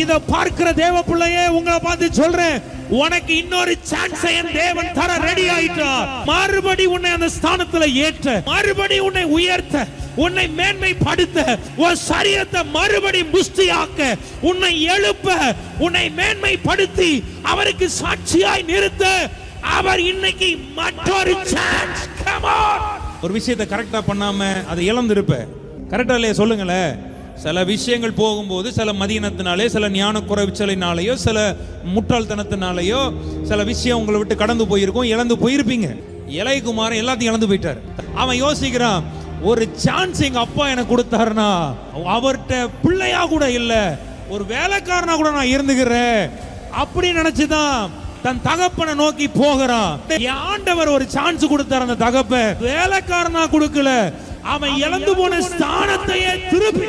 இத பார்க்கிற தேவ பிள்ளையே, உங்களை பார்த்து சொல்றேன், உனக்கு இன்னொரு சான்ஸ் என் தேவன் தர ரெடி ஆயிட்டார். மறுபடி உன்னை அந்த ஸ்தானத்துல ஏற்ற, மறுபடி உன்னை உயர்த்த, உன்னை மேன்மைப்படுத்த, உன் சரீரத்தை மறுபடி புஷ்டியாக்க, உன்னை எழுப்ப, உன்னை மேன்மைப்படுத்தி அவருக்கு சாட்சியாய் நிறுத்த அவர் இன்னைக்கு மற்றொரு சான்ஸ். Come on. ஒரு விஷயத்தை கரெக்டா பண்ணாம அதை இழந்திருப்ப. கரெக்டா இல்லையா சொல்லுங்களேன். சில விஷயங்கள் போகும்போது சில மதியினத்தினாலே, சில ஞான குறைச்சலினாலேயோ, சில முட்டாள்தனத்தினாலேயோ சில விஷயம் உங்களை விட்டு கடந்து போயிருக்கும், இழந்து போயிருப்பீங்க. இளையகுமாரன் எல்லாத்தையும் இழந்து போயிட்டார். அவன் யோசிக்கிறான், ஒரு சான்ஸ் எங்க அப்பா எனக்கு கொடுத்தாருன்னா அவர்கிட்ட பிள்ளையா கூட இல்ல, ஒரு வேலைக்காரனா கூட நான் இருந்துக்கிறேன் அப்படி நினைச்சுதான் தன் தகப்பனை நோக்கி போகிறான். ஆண்டவர் ஒரு சான்ஸ் கொடுத்தார். அந்த தகப்ப வேலைக்காரனா கொடுக்கல, அவன் இழந்து போன ஸ்தானத்தையே திருப்பி